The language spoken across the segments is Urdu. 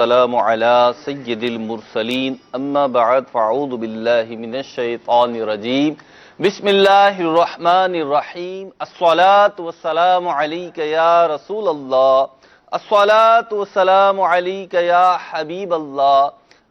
السلام على سید المرسلین اما بعد فاعوذ باللہ من الشیطان الرجیم بسم اللہ الرحمن الرحیم الصلاة والسلام علیک یا رسول اللہ الصلاة والسلام علیک یا حبیب اللہ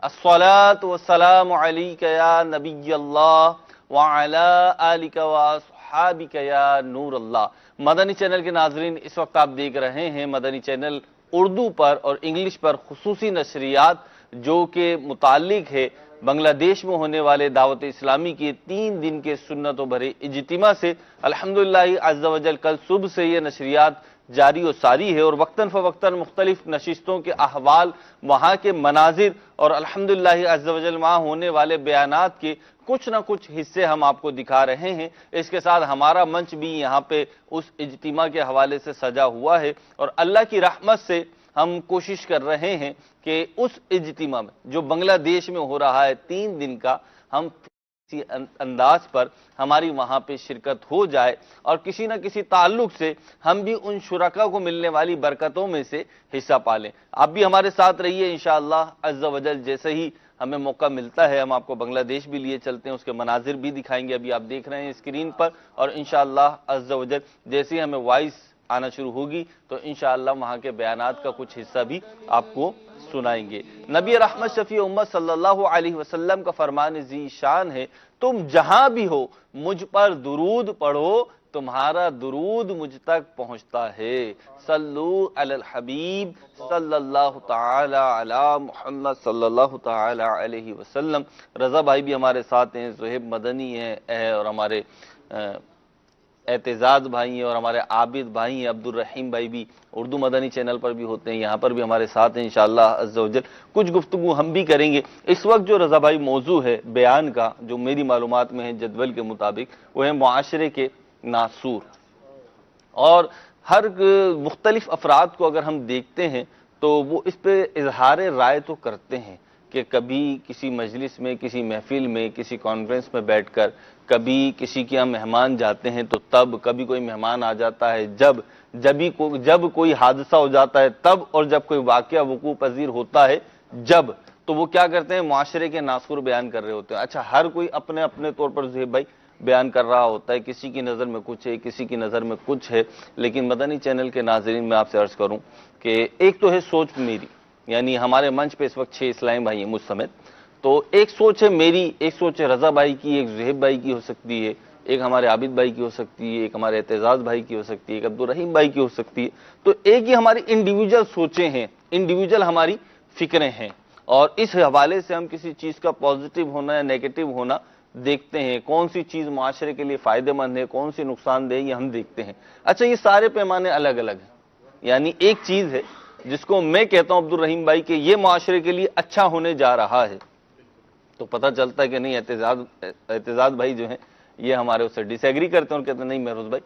الصلاة والسلام علیک یا نبی اللہ وعلا آلک واصحابک یا نور اللہ۔ مدنی چینل کے ناظرین، اس وقت آپ دیکھ رہے ہیں مدنی چینل اردو پر اور انگلش پر خصوصی نشریات جو کہ متعلق ہے بنگلہ دیش میں ہونے والے دعوت اسلامی کے 3 دن کے سنتوں بھرے اجتماع سے۔ الحمدللہ عز و جل کل صبح سے یہ نشریات جاری و ساری ہے اور وقتاً فوقتاً مختلف نشستوں کے احوال، وہاں کے مناظر اور الحمدللہ عز و جل وہاں ہونے والے بیانات کے کچھ نہ کچھ حصے ہم آپ کو دکھا رہے ہیں۔ اس کے ساتھ ہمارا منچ بھی یہاں پہ اس اجتماع کے حوالے سے سجا ہوا ہے اور اللہ کی رحمت سے ہم کوشش کر رہے ہیں کہ اس اجتماع میں جو بنگلہ دیش میں ہو رہا ہے 3 دن کا، ہم کسی انداز پر ہماری وہاں پہ شرکت ہو جائے اور کسی نہ کسی تعلق سے ہم بھی ان شرکاء کو ملنے والی برکتوں میں سے حصہ پالیں۔ آپ بھی ہمارے ساتھ رہیے انشاءاللہ عز و جل، جیسے ہی ہمیں موقع ملتا ہے ہم آپ کو بنگلہ دیش بھی لیے چلتے ہیں، اس کے مناظر بھی دکھائیں گے، ابھی آپ دیکھ رہے ہیں اسکرین پر، اور انشاءاللہ عز و جل جیسے ہی ہمیں وائس آنا شروع ہوگی تو انشاءاللہ وہاں کے بیانات کا کچھ حصہ بھی آپ کو سنائیں گے۔ نبی رحمت شفیع امت صلی اللہ علیہ وسلم کا فرمان ذی شان ہے، تم جہاں بھی ہو مجھ پر درود پڑھو، تمہارا درود مجھ تک پہنچتا ہے۔ صلو علی الحبیب صلی اللہ تعالی علی محمد صلی اللہ تعالی علیہ وسلم۔ رضا بھائی بھی ہمارے ساتھ ہیں، زہیب مدنی ہیں اور ہمارے اعتزاز بھائی ہیں اور ہمارے عابد بھائی ہیں، عبد الرحیم بھائی بھی اردو مدنی چینل پر بھی ہوتے ہیں، یہاں پر بھی ہمارے ساتھ ہیں انشاءاللہ عز و جل۔ کچھ گفتگو ہم بھی کریں گے۔ اس وقت جو رضا بھائی موضوع ہے بیان کا، جو میری معلومات میں ہے جدول کے مطابق، وہ ہے معاشرے کے ناسور، اور ہر مختلف افراد کو اگر ہم دیکھتے ہیں تو وہ اس پہ اظہار رائے تو کرتے ہیں کہ کبھی کسی مجلس میں، کسی محفل میں، کسی کانفرنس میں بیٹھ کر، کبھی کسی کے یہاں مہمان جاتے ہیں تو تب، کبھی کوئی مہمان آ جاتا ہے جب کوئی حادثہ ہو جاتا ہے تب، اور جب کوئی واقعہ وقوع پذیر ہوتا ہے جب، تو وہ کیا کرتے ہیں؟ معاشرے کے ناسور بیان کر رہے ہوتے ہیں۔ اچھا، ہر کوئی اپنے اپنے طور پر زہیب بھائی بیان کر رہا ہوتا ہے، کسی کی نظر میں کچھ ہے، کسی کی نظر میں کچھ ہے، لیکن مدنی چینل کے ناظرین میں آپ سے عرض کروں کہ ایک تو ہے سوچ میری، یعنی ہمارے منچ پہ اس وقت 6 اسلام بھائی ہیں مجھ سمیت، تو ایک سوچ ہے میری، ایک سوچ ہے رضا بھائی کی، ایک زہیب بھائی کی ہو سکتی ہے، ایک ہمارے عابد بھائی کی ہو سکتی ہے، ایک ہمارے اعتزاز بھائی کی ہو سکتی ہے، ایک عبد الرحیم بھائی کی ہو سکتی ہے، تو ایک ہی ہماری انڈیویجل سوچیں ہیں، انڈیویجل ہماری فکریں ہیں، اور اس حوالے سے ہم کسی چیز کا پازیٹیو ہونا یا نیگیٹو ہونا دیکھتے ہیں، کون سی چیز معاشرے کے لیے فائدہ مند ہے، کون سی نقصان دہ، یہ ہم دیکھتے ہیں۔ اچھا، یہ سارے پیمانے الگ الگ ہیں، یعنی ایک چیز ہے جس کو میں کہتا ہوں عبد الرحیم بھائی کہ یہ معاشرے کے لیے اچھا ہونے جا رہا ہے، تو پتہ چلتا ہے کہ نہیں اعتزاز بھائی جو ہیں یہ ہمارے اس سے ڈس ایگری کرتے ہیں اور کہتے ہیں نہیں مہروز بھائی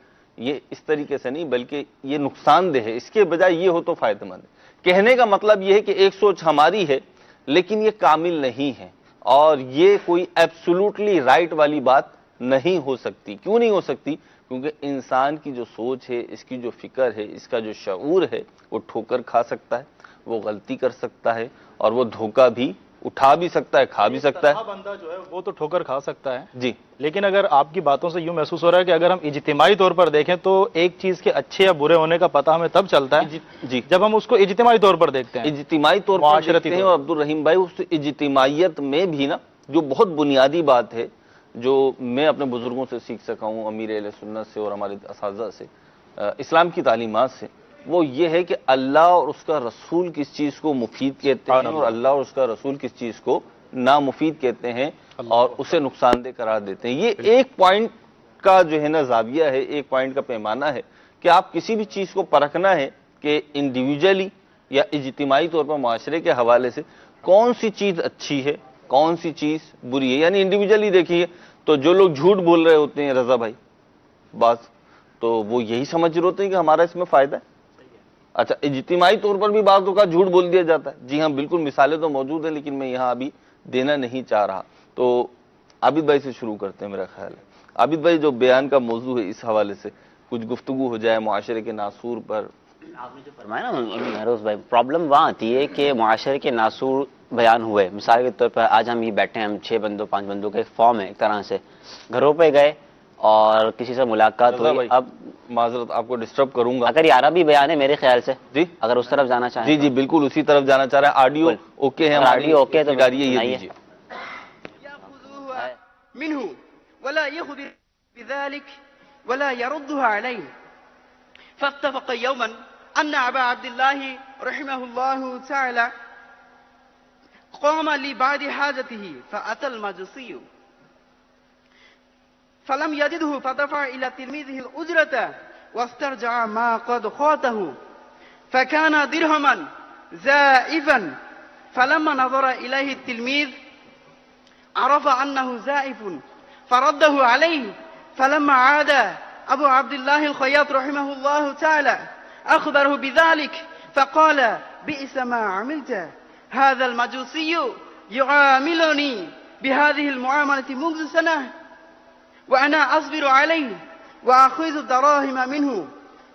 یہ اس طریقے سے نہیں، بلکہ یہ نقصان دہ ہے، اس کے بجائے یہ ہو تو فائدہ مند ہے۔ کہنے کا مطلب یہ ہے کہ ایک سوچ ہماری ہے لیکن یہ کامل نہیں ہے، اور یہ کوئی ایبسولوٹلی رائٹ والی بات نہیں ہو سکتی۔ کیوں نہیں ہو سکتی؟ کیونکہ انسان کی جو سوچ ہے، اس کی جو فکر ہے، اس کا جو شعور ہے، وہ ٹھوکر کھا سکتا ہے، وہ غلطی کر سکتا ہے، اور وہ دھوکہ بھی اٹھا بھی سکتا ہے، کھا بھی سکتا ہے۔ بندہ جو ہے وہ تو ٹھوکر کھا سکتا ہے جی، لیکن اگر آپ کی باتوں سے یوں محسوس ہو رہا ہے کہ اگر ہم اجتماعی طور پر دیکھیں تو ایک چیز کے اچھے یا برے ہونے کا پتہ ہمیں تب چلتا ہے جی، جب ہم اس کو اجتماعی طور پر دیکھتے ہیں، اجتماعی طور پر معاشرتی دیکھتے ہیں۔ طور اور عبد الرحیم بھائی اس اجتماعیت میں بھی نا جو بہت بنیادی بات ہے، جو میں اپنے بزرگوں سے سیکھ سکا ہوں، امیر اہل سنت سے اور ہمارے اساتذہ سے، اسلام کی تعلیمات سے، وہ یہ ہے کہ اللہ اور اس کا رسول کس چیز کو مفید کہتے ہیں اور اللہ اور اس کا رسول کس چیز کو نامفید کہتے ہیں اور اسے نقصان دہ قرار دیتے ہیں۔ یہ ایک پوائنٹ کا جو ہے نا زاویہ ہے، ایک پوائنٹ کا پیمانہ ہے کہ آپ کسی بھی چیز کو پرکھنا ہے کہ انڈیویجلی یا اجتماعی طور پر معاشرے کے حوالے سے کون سی چیز اچھی ہے، کون سی چیز بری ہے۔ یعنی انڈیویجلی دیکھیے تو جو لوگ جھوٹ بول رہے ہوتے ہیں رضا بھائی بعض، تو وہ یہی سمجھ رہے ہوتے ہیں کہ ہمارا اس میں فائدہ ہے۔ اچھا، اجتماعی طور پر بھی بعض اوقات جھوٹ بول دیا جاتا ہے، جی ہاں بالکل، مثالیں تو موجود ہیں لیکن میں یہاں ابھی دینا نہیں چاہ رہا۔ تو عابد بھائی سے شروع کرتے ہیں، میرا خیال ہے عابد بھائی جو بیان کا موضوع ہے اس حوالے سے کچھ گفتگو ہو جائے معاشرے کے ناسور پر، آپ نے جو فرمایا نا مہروز بھائی، پرابلم وہاں آتی ہے کہ معاشرے کے ناسور بیان ہوئے. مثال کے طور پر آج ہم یہ بیٹھے ہیں، ہم 6 بندوں 5 بندوں کا ایک فارم ہے، ایک طرح سے گھروں پہ گئے اور کسی سے ملاقات رضا ہوئی. بھائی، اب معذرت آپ کو ڈسٹرب کروں گا. اگر یہ عربی بیان ہے میرے خیال سے، جی اگر اس طرف جانا چاہیں جی جی بالکل اسی طرف جانا چاہ رہے ہیں. آڈیو اوکے ہے؟ اگر آڈیو اوکے ہے تو اداریہ یہ سنائیے. دیجیے. يأخذها منه ولا يخبر بذلك ولا يردها عليه. فاتفق يوما أن أبا عبد الله رحمه الله تعالى قام لبعض حاجته فأتى المجوسي فلم يجده فدفع إلى تلميذه الأجرة واسترجع ما قد خاته فكان درهما زائفا. فلما نظر إليه التلميذ عرف أنه زائف فرده عليه. فلما عاد أبو عبد الله الخياط رحمه الله تعالى أخبره بذلك فقال بئس ما عملت، هذا المجوسي يعاملني بهذه المعاملة منذ سنة وأنا أصبر عليه وأخذ الدراهم منه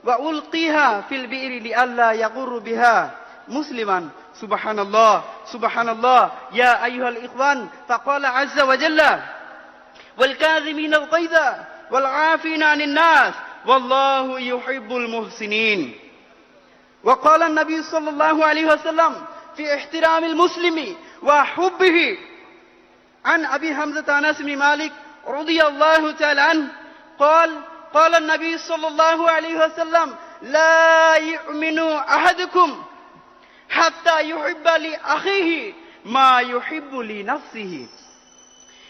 وألقيها في البئر لئلا يغر بها مسلما. سبحان الله سبحان الله يا أيها الإخوان. فقال عز وجل والكاظمين الغيظ والعافين عن الناس والله يحب المحسنين. وقال النبي صلى الله عليه وسلم في احترام المسلم وحبه عن أبي حمزة أنس بن مالك رضي الله تعالى عنه قال النبي صلى الله عليه وسلم لا يؤمن أحدكم حتى يحب لأخيه ما يحب لنفسه.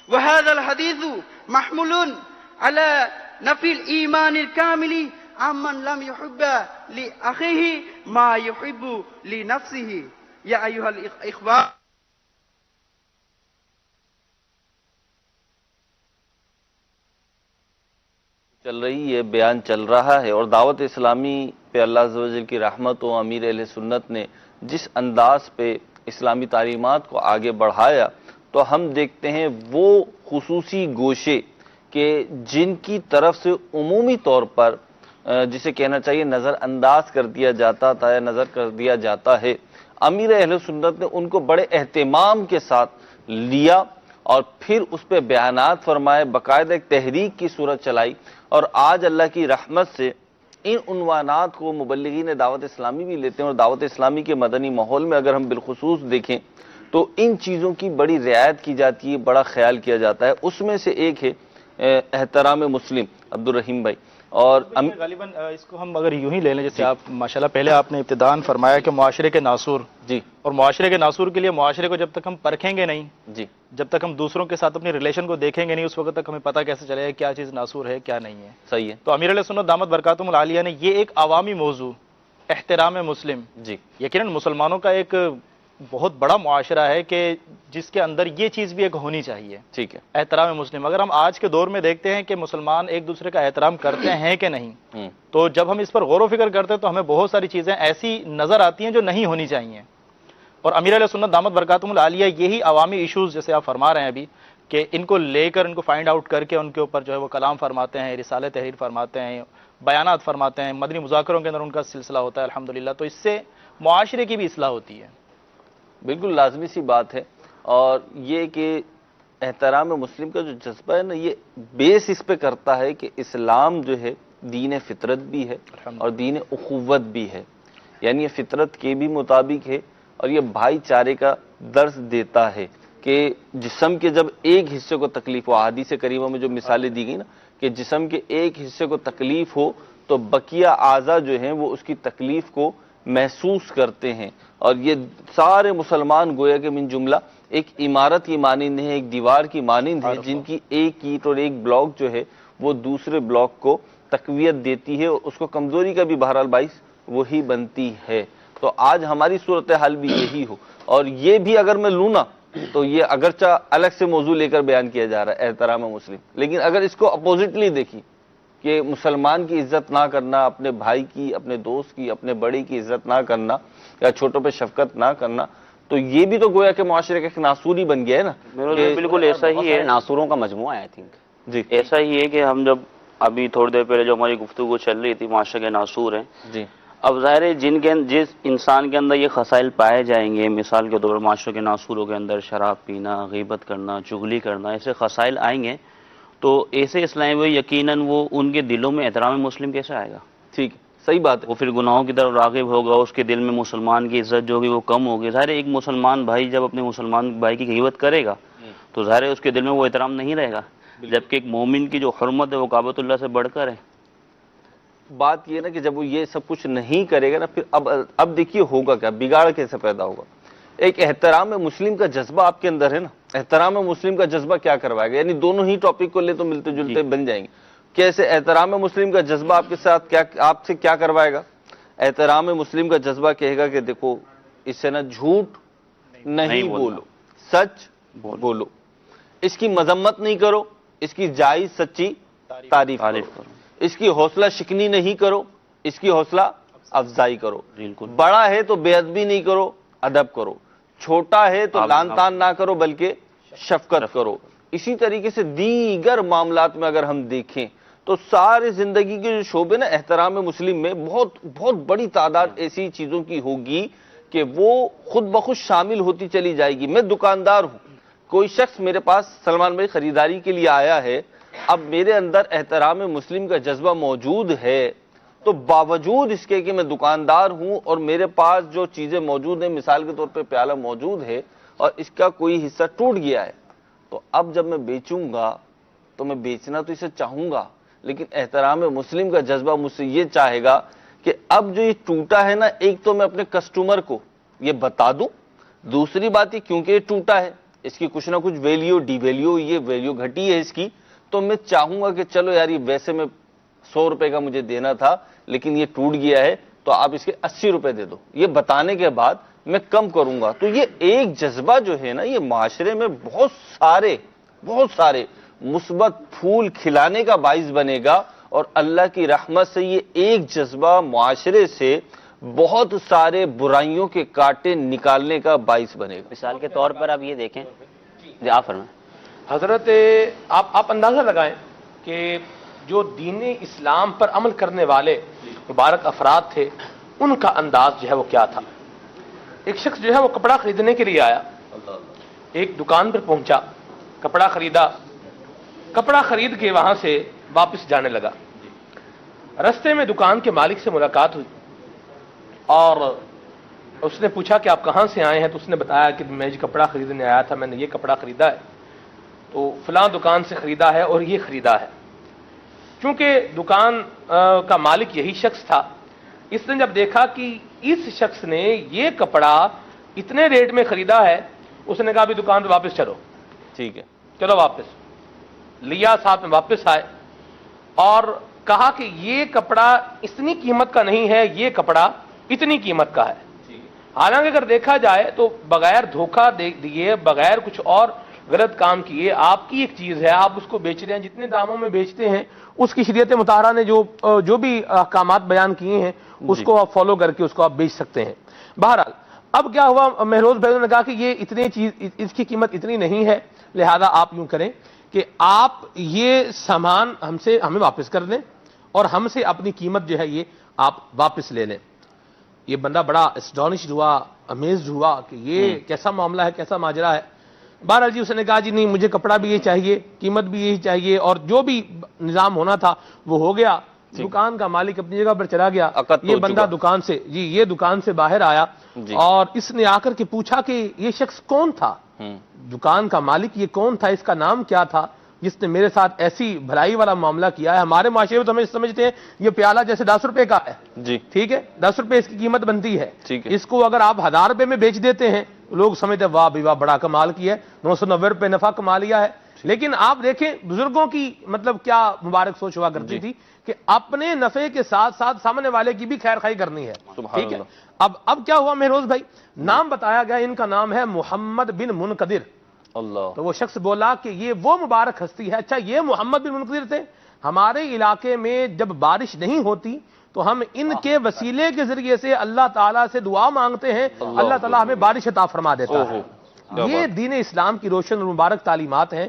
وهذا الحديث محمول على نفي الإيمان الكامل عمن لم يحب لأخيه ما يحب لنفسه. يا أيها الإخوان، چل رہی ہے، بیان چل رہا ہے، اور دعوت اسلامی پہ اللہ عز و جل کی رحمت و امیر اہل سنت نے جس انداز پہ اسلامی تعلیمات کو آگے بڑھایا، تو ہم دیکھتے ہیں وہ خصوصی گوشے کہ جن کی طرف سے عمومی طور پر جسے کہنا چاہیے نظر انداز کر دیا جاتا تھا یا نظر کر دیا جاتا ہے، امیر اہل سنت نے ان کو بڑے اہتمام کے ساتھ لیا اور پھر اس پہ بیانات فرمائے، باقاعدہ ایک تحریک کی صورت چلائی. اور آج اللہ کی رحمت سے ان عنوانات کو مبلغین دعوت اسلامی بھی لیتے ہیں، اور دعوت اسلامی کے مدنی ماحول میں اگر ہم بالخصوص دیکھیں تو ان چیزوں کی بڑی رعایت کی جاتی ہے، بڑا خیال کیا جاتا ہے. اس میں سے ایک ہے احترام مسلم. عبد الرحیم بھائی، اور غالباً اس کو ہم اگر یوں ہی لے لیں، جیسے آپ ماشاءاللہ پہلے آپ نے ابتداً فرمایا کہ معاشرے کے ناسور، جی اور معاشرے کے ناسور کے لیے معاشرے کو جب تک ہم پرکھیں گے نہیں، جی جب تک ہم دوسروں کے ساتھ اپنی ریلیشن کو دیکھیں گے نہیں، اس وقت تک ہمیں پتہ کیسے چلے گا کیا چیز ناسور ہے کیا نہیں ہے. صحیح ہے. تو امیر علیہ سنت دامت برکاتہم العالیہ نے یہ ایک عوامی موضوع احترام مسلم، جی یقیناً مسلمانوں کا ایک بہت بڑا معاشرہ ہے کہ جس کے اندر یہ چیز بھی ایک ہونی چاہیے، ٹھیک ہے. احترام مسلم. اگر ہم آج کے دور میں دیکھتے ہیں کہ مسلمان ایک دوسرے کا احترام کرتے ہیں کہ نہیں، تو جب ہم اس پر غور و فکر کرتے ہیں تو ہمیں بہت ساری چیزیں ایسی نظر آتی ہیں جو نہیں ہونی چاہیے. اور امیر علیہ سنت دامت برکاتہم العالیہ یہی عوامی ایشوز جیسے آپ فرما رہے ہیں ابھی، کہ ان کو لے کر ان کو فائنڈ آؤٹ کر کے ان کے اوپر جو ہے وہ کلام فرماتے ہیں، رسالے تحریر فرماتے ہیں، بیانات فرماتے ہیں، مدنی مذاکروں کے اندر ان کا سلسلہ ہوتا ہے الحمدللہ. تو اس سے معاشرے کی بھی اصلاح ہوتی ہے. بالکل لازمی سی بات ہے. اور یہ کہ احترام مسلم کا جو جذبہ ہے نا، یہ بیس اس پہ کرتا ہے کہ اسلام جو ہے دین فطرت بھی ہے اور دین اخوت بھی ہے، یعنی یہ فطرت کے بھی مطابق ہے اور یہ بھائی چارے کا درس دیتا ہے کہ جسم کے جب ایک حصے کو تکلیف ہو، احادیث کریمہ میں جو مثالیں دی گئی نا کہ جسم کے ایک حصے کو تکلیف ہو تو بقیہ اعضاء جو ہیں وہ اس کی تکلیف کو محسوس کرتے ہیں. اور یہ سارے مسلمان گویا کہ من جملہ ایک عمارت کی مانند ہے، ایک دیوار کی مانند ہے، جن کی ایک اینٹ اور ایک بلاک جو ہے وہ دوسرے بلاک کو تقویت دیتی ہے اور اس کو کمزوری کا بھی بہرحال باعث وہی بنتی ہے. تو آج ہماری صورتحال بھی یہی ہو. اور یہ بھی اگر میں لوں نا تو یہ اگرچہ الگ سے موضوع لے کر بیان کیا جا رہا ہے احترام مسلم، لیکن اگر اس کو اپوزٹلی دیکھی کہ مسلمان کی عزت نہ کرنا، اپنے بھائی کی، اپنے دوست کی، اپنے بڑے کی عزت نہ کرنا یا چھوٹوں پہ شفقت نہ کرنا، تو یہ بھی تو گویا کہ معاشرے کا ایک ناسور ہی بن گیا ہے نا. بالکل ایسا ہی ہے، ناسوروں کا مجموعہ ہے. آئی تھنک جی ایسا ہی ہے کہ ہم جب ابھی تھوڑی دیر پہلے جو ہماری گفتگو چل رہی تھی معاشرے کے ناسور ہیں، جی اب ظاہر ہے جس انسان کے اندر یہ خصائل پائے جائیں گے، مثال کے طور پر معاشرے کے ناصوروں کے اندر شراب پینا، غیبت کرنا، چغلی کرنا، ایسے خصائل آئیں گے تو ایسے اسلامی وہ یقیناً وہ ان کے دلوں میں احترام مسلم کیسے آئے گا؟ ٹھیک ہے، صحیح بات ہے. وہ پھر گناہوں کی طرف راغب ہوگا، اس کے دل میں مسلمان کی عزت جو ہوگی وہ کم ہوگی. ظاہر ہے ایک مسلمان بھائی جب اپنے مسلمان بھائی کی غیبت کرے گا تو ظاہر ہے اس کے دل میں وہ احترام نہیں رہے گا، جبکہ ایک مومن کی جو حرمت ہے وہ کعبۃ اللہ سے بڑھ کر ہے. بات یہ نا کہ جب وہ یہ سب کچھ نہیں کرے گا نا، پھر اب دیکھیے ہوگا کیا، بگاڑ کیسے پیدا ہوگا. ایک احترام مسلم کا جذبہ آپ کے اندر ہے نا، احترام مسلم کا جذبہ کیا کروائے گا، یعنی دونوں ہی ٹاپک کو لے تو ملتے جلتے بن جائیں گے. کیسے احترام مسلم کا جذبہ آپ کے ساتھ آپ سے کیا کروائے گا؟ احترام مسلم کا جذبہ کہے گا کہ دیکھو اس سے نا جھوٹ نہیں بولو، سچ بولو، اس کی مذمت نہیں کرو، اس کی جائز سچی تعریف کرو، اس کی حوصلہ شکنی نہیں کرو، اس کی حوصلہ افزائی کرو. بڑا ہے تو بے ادبی نہیں کرو، ادب کرو. چھوٹا ہے تو لان تان نہ کرو بلکہ شفقت کرو. اسی طریقے سے دیگر معاملات میں اگر ہم دیکھیں تو سارے زندگی کے جو شعبے نا احترام مسلم میں بہت بڑی تعداد ایسی چیزوں کی ہوگی کہ وہ خود بخود شامل ہوتی چلی جائے گی. میں دکاندار ہوں، کوئی شخص میرے پاس سلمان بھائی خریداری کے لیے آیا ہے، اب میرے اندر احترام مسلم کا جذبہ موجود ہے تو باوجود اس کے کہ میں دکاندار ہوں اور میرے پاس جو چیزیں موجود ہیں، مثال کے طور پہ پیالہ موجود ہے اور اس کا کوئی حصہ ٹوٹ گیا ہے، تو اب جب میں بیچوں گا تو میں بیچنا تو اسے چاہوں گا، لیکن احترام مسلم کا جذبہ مجھ سے یہ چاہے گا کہ اب جو یہ ٹوٹا ہے نا، ایک تو میں اپنے کسٹمر کو یہ بتا دوں، دوسری بات یہ کیونکہ یہ ٹوٹا ہے، اس کی کچھ نہ کچھ ویلیو ڈی ویلیو، یہ ویلیو گھٹی ہے اس کی، تو میں چاہوں گا کہ چلو یار یہ ویسے میں 100 روپے کا مجھے دینا تھا لیکن یہ ٹوٹ گیا ہے تو آپ اس کے 80 روپے دے دو. یہ بتانے کے بعد میں کم کروں گا. تو یہ ایک جذبہ جو ہے نا، یہ معاشرے میں بہت سارے مثبت پھول کھلانے کا باعث بنے گا، اور اللہ کی رحمت سے یہ ایک جذبہ معاشرے سے بہت سارے برائیوں کے کانٹے نکالنے کا باعث بنے گا. مثال کے طور پر آپ یہ دیکھیں، جی آپ فرمائیں. حضرت آپ اندازہ لگائیں کہ جو دین اسلام پر عمل کرنے والے مبارک افراد تھے، ان کا انداز جو ہے وہ کیا تھا. ایک شخص جو ہے وہ کپڑا خریدنے کے لیے آیا، ایک دکان پر پہنچا، کپڑا خریدا، کپڑا خرید کے وہاں سے واپس جانے لگا. رستے میں دکان کے مالک سے ملاقات ہوئی اور اس نے پوچھا کہ آپ کہاں سے آئے ہیں، تو اس نے بتایا کہ میں کپڑا خریدنے آیا تھا، میں نے یہ کپڑا خریدا ہے، تو فلاں دکان سے خریدا ہے اور یہ خریدا ہے. چونکہ دکان کا مالک یہی شخص تھا، اس نے جب دیکھا کہ اس شخص نے یہ کپڑا اتنے ریٹ میں خریدا ہے، اس نے کہا بھی دکان پہ واپس چلو. ٹھیک ہے، چلو واپس لیا، ساتھ میں واپس آئے اور کہا کہ یہ کپڑا اتنی قیمت کا نہیں ہے، یہ کپڑا اتنی قیمت کا ہے. حالانکہ اگر دیکھا جائے تو بغیر دھوکہ دیے، بغیر کچھ اور غلط کام کیے، آپ کی ایک چیز ہے، آپ اس کو بیچ رہے ہیں، جتنے داموں میں بیچتے ہیں اس کی شریعت مطہرہ نے جو بھی احکامات بیان کیے ہیں اس کو آپ فالو کر کے اس کو آپ بیچ سکتے ہیں. بہرحال اب کیا ہوا، مہروز بھائی نے کہا کہ یہ اتنی چیز، اس کی قیمت اتنی نہیں ہے، لہذا آپ یوں کریں کہ آپ یہ سامان ہمیں واپس کر دیں اور ہم سے اپنی قیمت جو ہے یہ آپ واپس لے لیں. یہ بندہ بڑا اسٹانشڈ ہوا، امیزڈ ہوا کہ یہ کیسا معاملہ ہے، کیسا ماجرا ہے. بہرحال جی اس نے کہا جی نہیں، مجھے کپڑا بھی یہ چاہیے، قیمت بھی یہی چاہیے، اور جو بھی نظام ہونا تھا وہ ہو گیا. دکان کا مالک اپنی جگہ پر چلا گیا. یہ بندہ دکان سے باہر آیا اور اس نے آ کر کے پوچھا کہ یہ شخص کون تھا، دکان کا مالک یہ کون تھا، اس کا نام کیا تھا جس نے میرے ساتھ ایسی بھلائی والا معاملہ کیا ہے. ہمارے معاشرے میں تو ہمیں سمجھتے ہیں یہ پیالہ جیسے 10 روپے کا ہے، ٹھیک ہے، 10 روپے اس کی قیمت بنتی ہے، اس کو اگر آپ 1000 روپے میں بیچ دیتے ہیں لوگ سمجھتے ہیں واہ بھی واہ بڑا کمال کیا ہے، 990 روپے نفع کما لیا ہے. لیکن آپ دیکھیں بزرگوں کی مطلب کیا مبارک سوچ ہوا کرتی تھی کہ اپنے نفع کے ساتھ ساتھ سامنے والے کی بھی خیر خواہی کرنی ہے. ٹھیک ہے، اب کیا ہوا مہروز بھائی، نام بتایا گیا، ان کا نام ہے محمد بن منقدر. تو وہ شخص بولا کہ یہ وہ مبارک ہستی ہے. اچھا یہ محمد بن منقدر تھے، ہمارے علاقے میں جب بارش نہیں ہوتی تو ہم ان کے وسیلے کے ذریعے سے اللہ تعالیٰ سے دعا مانگتے ہیں، اللہ تعالیٰ ہمیں بارش عطا فرما دیتا ہے. یہ دین اسلام کی روشن اور مبارک تعلیمات ہیں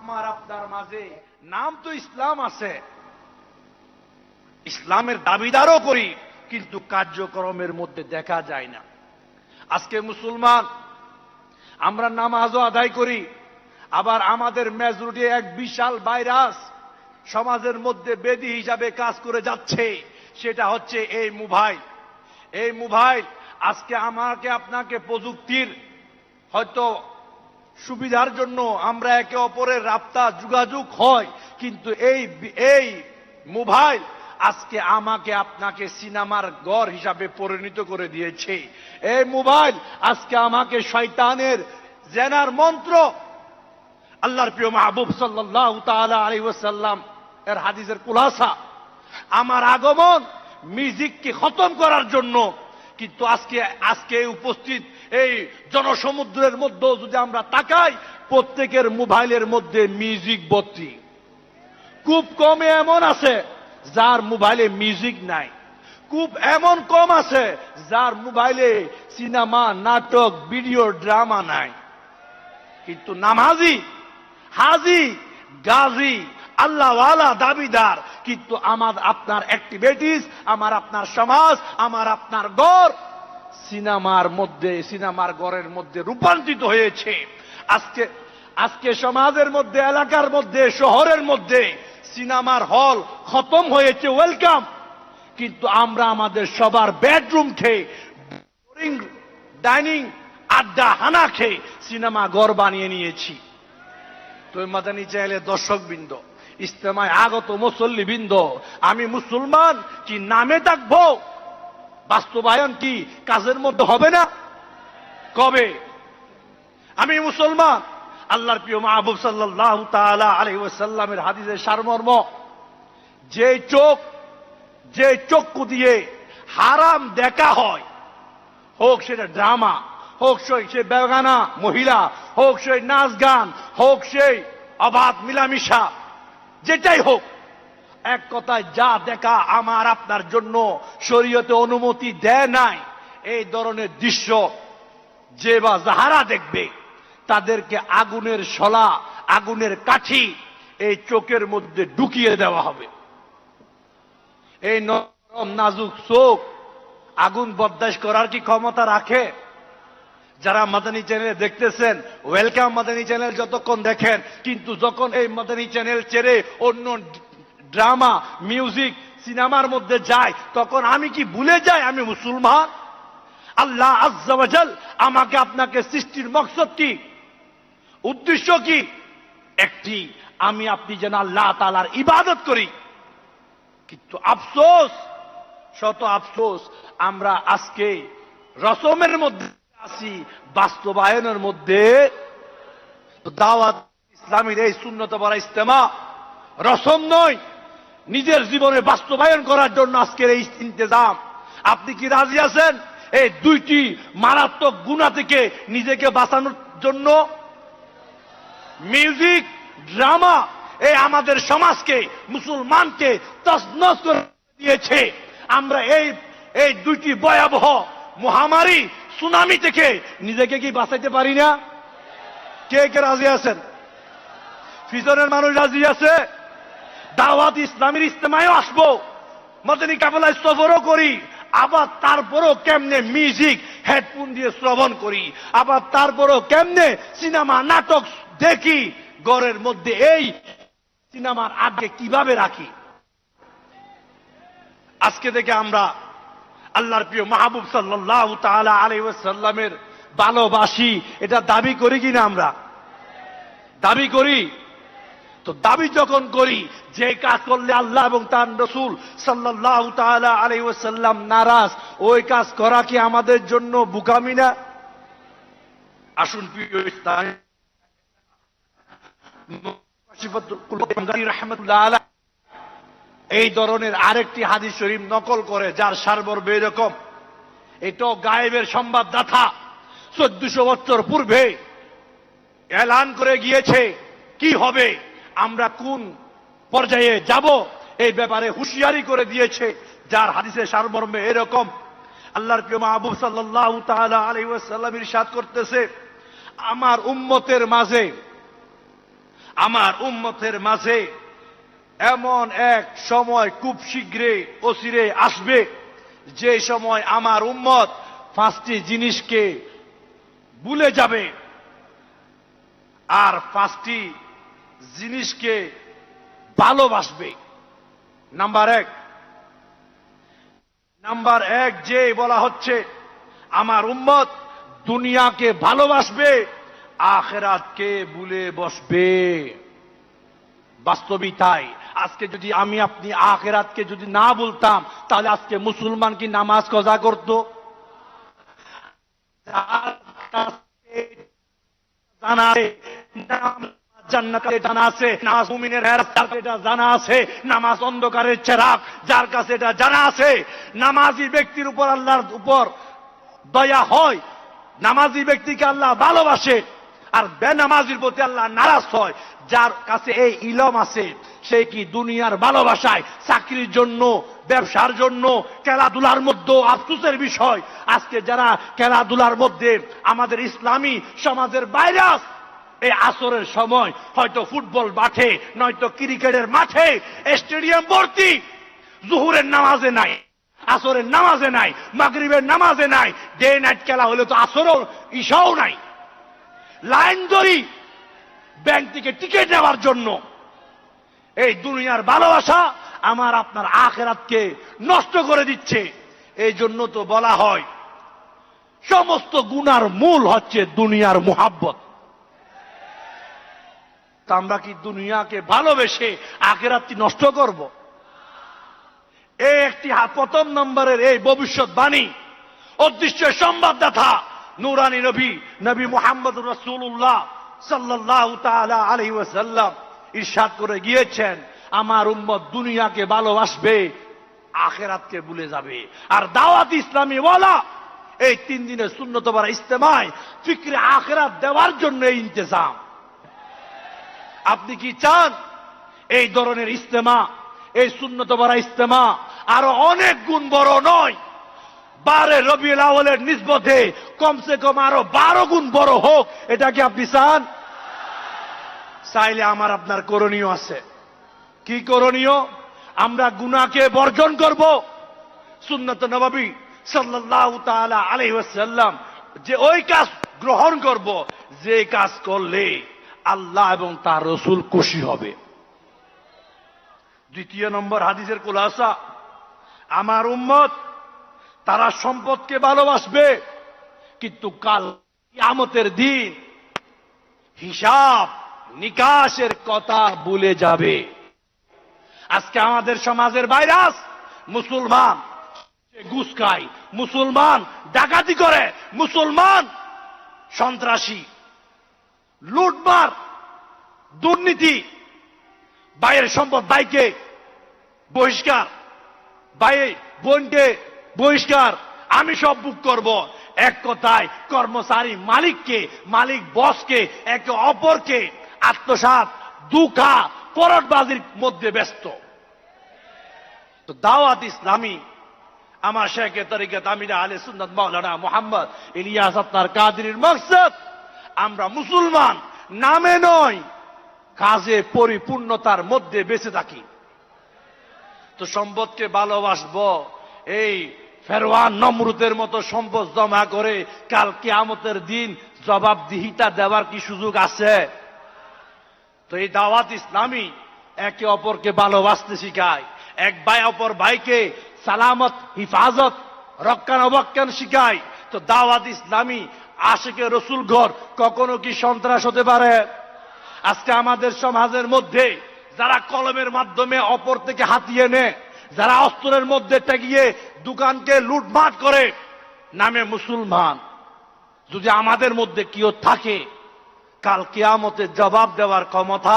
আমার আপনার মাঝে নাম তো ইসলাম আছে, ইসলামের দাবিদারও করি, কিন্তু কার্যক্রমের মধ্যে দেখা যায় না। আজকে মুসলমান আমরা নামাজও আদায় করি, আবার আমাদের মেজরিটি এক বিশাল ভাইরাস সমাজের মধ্যে বেদি হিসাবে কাজ করে যাচ্ছে, সেটা হচ্ছে এই মোবাইল। এই মোবাইল আজকে আমাকে আপনাকে প্রযুক্তির হয়তো সুবিধার জন্য আমরা একে অপরের রাবতা যোগাযোগ হয়, কিন্তু এই মোবাইল আজকে আমাকে আপনাকে সিনেমার ঘর হিসাবে পরিণত করে দিয়েছে। এই মোবাইল আজকে আমাকে শয়তানের জেনার মন্ত্র, আল্লাহর প্রিয় মাহবুব সাল্লাল্লাহু তাআলা আলাইহি ওয়াসাল্লাম এর হাদিসের খুলাসা, আমার আগমন মিউজিককে খতম করার জন্য। কিন্তু আজকে উপস্থিত এই জনসমুদ্রের মধ্যে যদি আমরা তাকাই, প্রত্যেকের মোবাইলের মধ্যে মিউজিক ভর্তি। খুব কমে এমন আছে যার মোবাইলে মিউজিক নাই, খুব এমন কম আছে যার মোবাইলে সিনেমা, নাটক, ভিডিও, ড্রামা নাই। কিন্তু নামাজি, হাজি, গাজী, আল্লাহওয়ালা, দাবিদার, কিন্তু আমার আপনার অ্যাক্টিভিটিস, আমার আপনার সমাজ, আমার আপনার ঘর সিনেমার ঘরের মধ্যে রূপান্তরিত হয়েছে। আজকে সমাজের মধ্যে, এলাকার মধ্যে, শহরের মধ্যে সিনেমার হল খতম হয়েছে, ওয়েলকাম। কিন্তু আমরা আমাদের সবার বেডরুম খেয়ে, ডাইনিং আড্ডা হানা খেয়ে সিনেমা ঘর বানিয়ে নিয়েছি। তো মাদানী চ্যানেলের দর্শকবৃন্দ, ইজতেমায় আগত মুসল্লিবৃন্দ, আমি মুসলমান কি নামে থাকবো, বাস্তবায়ন কি কাজের মধ্যে হবে না? কবে? আমি মুসলমান। আল্লাহর প্রিয় মাহবুব সাল্লাল্লাহু তাআলা আলাইহি ওয়াসাল্লামের হাদিসের সারমর্ম, যে চক্ষু দিয়ে হারাম দেখা হয়, হোক সেটা ড্রামা, হোক সে বেগানা মহিলা, হোক সেই নাচ গান, হোক সেই অবাধ মিলামিশা, যেটাই হোক, এক কথায় যা দেখা আমার আপনার জন্য শরীয়তে অনুমতি দেয় নাই, এই ধরনের দৃশ্য যে বা যাহারা দেখবে তাদেরকে আগুনের শলা, আগুনের কাঠি এই চোখের মধ্যে ঢুকিয়ে দেওয়া হবে। এই নরম নাজুক চোখ আগুন বরদাস্ত করার কি ক্ষমতা রাখে? যারা মাদানী চ্যানেল দেখতেছেন, ওয়েলকাম মাদানী চ্যানেল যতক্ষণ দেখেন, কিন্তু যখন এই মাদানী চ্যানেল ছেড়ে অন্য ড্রামা, মিউজিক, সিনেমার মধ্যে যায়, তখন আমি কি ভুলে যাই আমি মুসলমান? আল্লাহ আজ্জা ওয়া জাল আমাকে আপনাকে সৃষ্টির মকসদ কি, উদ্দেশ্য কি? একটি, আমি আপনি যেন আল্লাহ তাআলার ইবাদত করি। কিন্তু আফসোস, শত আফসোস, আমরা আজকে রসমের মধ্যে আছি, বাস্তবায়নের মধ্যে। দাওয়াত ইসলামীর এই সুন্নত পড়া ইজতেমা রসম নয়, নিজের জীবনে বাস্তবায়ন করার জন্য আজকের এই ইন্তেজাম। আপনি কি রাজি আছেন এই দুইটি মারাত্মক গুনাহ থেকে নিজেকে বাঁচানোর জন্য? মিউজিক, ড্রামা এই আমাদের সমাজকে, মুসলমানকে তছনছ করে দিয়েছে। আমরা এই দুইটি ভয়াবহ মহামারী, সুনামি থেকে নিজেকে কি বাঁচাইতে পারি না? কে কে রাজি আছেন? পিছনের মানুষ রাজি আছে? দাওয়াত ইসলামের ইজতেমায় আসবো, মদনী কাফেলায় সফরও করি, আবার তারপরও কেমনে মিউজিক হেডফোন দিয়ে শ্রবণ করি, আবার তারপরও কেমনে সিনেমা নাটক দেখি, ঘরের মধ্যে এই সিনেমার আগে কিভাবে রাখি। আজকে থেকে আমরা আল্লাহর প্রিয় মাহবুব সাল্লাল্লাহু তাআলা আলাইহি ওয়াসাল্লামের ভালোবাসি, এটা দাবি করি কিনা? আমরা দাবি করি। তো দাবি যখন করি, যে কাজ করলে আল্লাহ এবং তার রাসূল সাল্লাল্লাহু তাআলা আলাইহি ওয়াসাল্লাম নারাজ, ওই কাজ করা কি আমাদের জন্য বোকামি না? আসুন প্রিয় ইসলামী রাহমাতুল্লাহ আলাইহি এই ধরনের আরেকটি হাদিস শরীফ নকল করে, যার সারমর্ম এরকম। এটাও গায়েবের সংবাদদাতা 1400 বছর পূর্বে এলান করে গিয়েছে কি হবে, আমরা কোন পর্যায়ে যাব, এই ব্যাপারে হুঁশিয়ারি করে দিয়েছে, যার হাদিসের সারমর্ম এরকম। আল্লাহর প্রিয় মাহবুব সাল্লাল্লাহু তাআলা আলাইহি ওয়াসাল্লাম ইরশাদ করতেছে, আমার উম্মতের মাঝে এমন এক সময় খুব শীঘ্রই অচিরে আসবে, যে সময় আমার উম্মত 5টি জিনিসকে ভুলে যাবে, আর 5টি জিনিসকে ভালোবাসবে। নাম্বার এক যে বলা হচ্ছে, আমার উম্মত দুনিয়াকে ভালোবাসবে, আখিরাতকে ভুলে বসবে। বাস্তবিক তাই। আজকে যদি আমি আপনি আখিরাতকে যদি না বলতাম, তাহলে আজকে মুসলমান কি নামাজ কজা করত? জানা আছে জান্নাতে জানা আছে, নামাজ মুমিনের রাস্তা এটা জানা আছে, নামাজ অন্ধকারের চেরাগ যার কাছে এটা জানা আছে। নামাজি ব্যক্তির উপর আল্লাহর উপর দয়া হয়, নামাজি ব্যক্তিকে আল্লাহ ভালোবাসে, আর বেনামাজির প্রতি আল্লাহ নারাজ হয়। যার কাছে এই ইলম আছে, সে কি দুনিয়ার ভালোবাসায়, চাকরির জন্য, ব্যবসার জন্য, খেলাধুলার মধ্যে আফসোসের বিষয়, আজকে যারা খেলাধুলার মধ্যে আমাদের ইসলামী সমাজের বাইরে এই আসরের সময় হয়তো ফুটবল মাঠে, নয়তো ক্রিকেটের মাঠে স্টেডিয়াম ভর্তি, জোহরের নামাজে নাই, আসরের নামাজে নাই, মাগরিবের নামাজে নাই, ডে নাইট খেলা হলে তো আসরও ইশাও নাই, লাইন ধরি ব্যাংক থেকে টিকিট নেওয়ার জন্য। এই দুনিয়ার ভালোবাসা আমার আপনার আখিরাতকে নষ্ট করে দিচ্ছে। এই জন্য তো বলা হয় সমস্ত গুনার মূল হচ্ছে দুনিয়ার মুহাব্বত। তা আমরা কি দুনিয়াকে ভালোবেসে আখিরাতটি নষ্ট করব? এই একটি প্রথম নম্বরের এই ভবিষ্যৎবাণী অদৃশ্য সংবাদদাতা নূরানী নবী মুহাম্মদ রাসূলুল্লাহ সাল্লাল্লাহু তাআলা আলাইহি ওয়াসাল্লাম ইরশাদ করে গিয়েছেন, আমার উম্মত দুনিয়াকে ভালোবাসবে, আখিরাতকে ভুলে যাবে। আর দাওয়াত ইসলামী ওয়ালা এই 3 দিনের সুন্নত পারা ইজতেমায় ফিকরে আখিরাত দেওয়ার জন্য এই ইন্তজাম। আপনি কি চান এই ধরনের ইজতেমা, এই সুন্নত পারা ইজতেমা আরো অনেক গুণ বড় নয়, 12 রবিউল আউয়ালের নিসবতে কমসে কম আরো 12 গুণ বড় হোক? এটা কি আপনি চান? চাইলে আমার আপনার করণীয় আছে। কি করণীয়? আমরা গুনাহকে বর্জন করব, সুন্নত নববী সাল্লাল্লাহু তাআলা আলাইহি ওয়াসাল্লাম যে ওই কাজ গ্রহণ করব, যে কাজ করলে আল্লাহ এবং তার রাসূল খুশি হবে। দ্বিতীয় নম্বর হাদিসের খুলাসা, আমার উম্মত তারা সম্পদকে ভালোবাসবে, কিন্তু কাল কিয়ামতের দিন হিসাব নিকাশের কথা ভুলে যাবে। আজকে আমাদের সমাজের ভাইরাস, মুসলমান ঘুষ খায়, মুসলমান ডাকাতি করে, মুসলমান সন্ত্রাসী, লুটমার, দুর্নীতি, ভাইয়ের সম্পদ ভাইকে বহিষ্কার, ভাই বোনকে বহিষ্কার, আমি সব বুক করব। এক কথায় কর্মচারী মালিককে, মালিক বসকে, একে অপরকে আত্মসাৎ, দুঃখা, করটবাজির মধ্যে ব্যস্ত। তো দাওয়াত ইসলামী আমার শেখে তরিকত আমির আহলে সুন্নাত মাওলানা মুহাম্মদ ইলিয়াস আত্তার কাদরির মাকসাদ, আমরা মুসলমান নামে নয়, কাজে পরিপূর্ণতার মধ্যে বেঁচে থাকি। তো সম্পদকে ভালোবাসবো, এই ফেরওয়ান নমরুদের মতো সম্পদ জমা করে কাল কিয়ামতের দিন জবাবদিহিতা দেওয়ার কি সুযোগ আছে? তো এই দাওয়াত ইসলামী একে অপরকে ভালোবাসতে শিখায়, এক ভাই অপর ভাইকে সালামত, হিফাজত, রক্ষণাবেক্ষণ শিখায়। তো দাওয়াত ইসলামী আশিকে রসুল ঘর কখনো কি সন্ত্রাস হতে পারে? আজকে আমাদের সমাজের মধ্যে যারা কলমের মাধ্যমে অপর থেকে হাতিয়ে নেয়, যারা অস্ত্রের মধ্যে টেকিয়ে দোকানকে লুটমাট করে, নামে মুসলমান, যদি আমাদের মধ্যে কেউ থাকে কাল কিয়ামতে জবাব দেওয়ার ক্ষমতা,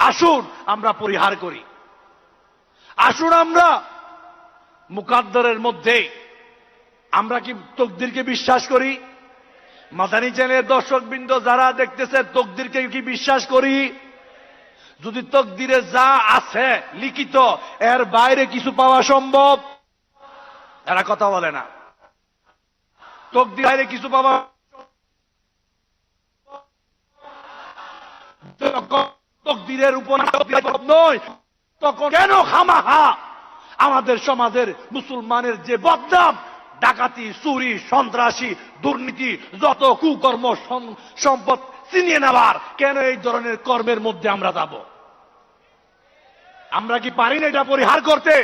আসুন আমরা পরিহার করি। আসুন আমরা মুকাদ্দরের মধ্যে আমরা কি তকদিরকে বিশ্বাস করি? মাদানী চ্যানেলের দর্শকবৃন্দ যারা দেখতেছে, তকদিরকে কি বিশ্বাস করি? যদি তকদিরে যা আছে লিখিত এর বাইরে কিছু পাওয়া সম্ভব? এরা কথা বলে না। তকদির বাইরে কিছু পাওয়া তকদিরের উপর নয়, তখন কেন খামাখা আমাদের সমাজের মুসলমানের যে বদনাম, ডাকাতি, চুরি, সন্ত্রাসী, দুর্নীতি, যত কুকর্ম, সম্পদ ছিনিয়ে নেবার, কেন এই ধরনের কর্মের মধ্যে আমরা যাব? আমরা কি পারি না এটা পরিহার করতে?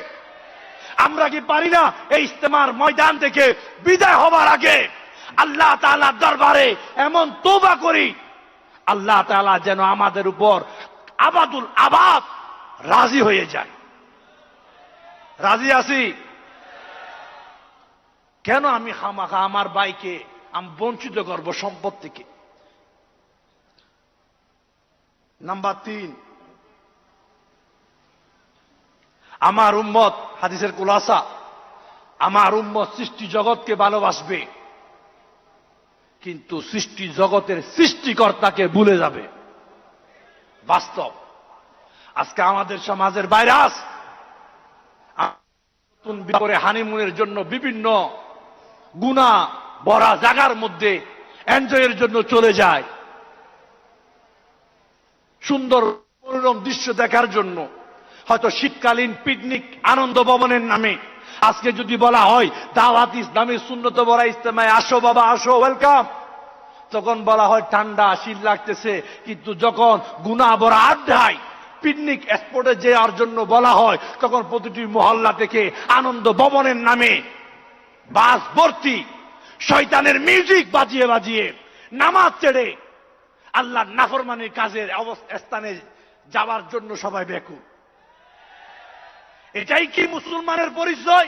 আমরা কি পারি না এই ইজতেমার ময়দান থেকে বিদায় হবার আগে আল্লাহ তাআলার দরবারে এমন তওবা করি, আল্লাহ তাআলা যেন আমাদের উপর আবাদুল আবাদ রাজি হয়ে যায়? রাজি আছি? কেন আমি খামাখা আমার ভাইকে আমি বঞ্চিত করব সম্পদ থেকে? নাম্বার 3, আমার উম্মত, হাদিসের খুলাসা, আমার উম্মত সৃষ্টি জগৎকে ভালোবাসবে, কিন্তু সৃষ্টি জগতের সৃষ্টিকর্তাকে ভুলে যাবে। বাস্তব। আজকে আমাদের সমাজের ভাইরাস করে হানিমুনের জন্য বিভিন্ন গুনাহ ভরা জায়গার মধ্যে এনজয়ের জন্য চলে যায়, সুন্দর মনোরম দৃশ্য দেখার জন্য। হয়তো শীতকালীন পিকনিক আনন্দ ভবনের নামে আজকে যদি বলা হয় দাওয়াত ইসলামী সুন্নত বড়া ইজতেমায় আসো বাবা আসো, ওয়েলকাম, তখন বলা হয় ঠান্ডা শীত লাগতেছে। কিন্তু যখন গুনাহ ভরা আড্ডায় পিকনিক স্পটে যাওয়ার জন্য বলা হয়, তখন প্রতিটি মহল্লা থেকে আনন্দ ভবনের নামে বাস ভর্তি শয়তানের মিউজিক বাজিয়ে বাজিয়ে নামাজ ছেড়ে আল্লাহর নাফরমানির কাজের স্থানে যাওয়ার জন্য সবাই ব্যাকুল। এটাই কি মুসলমানের পরিচয়?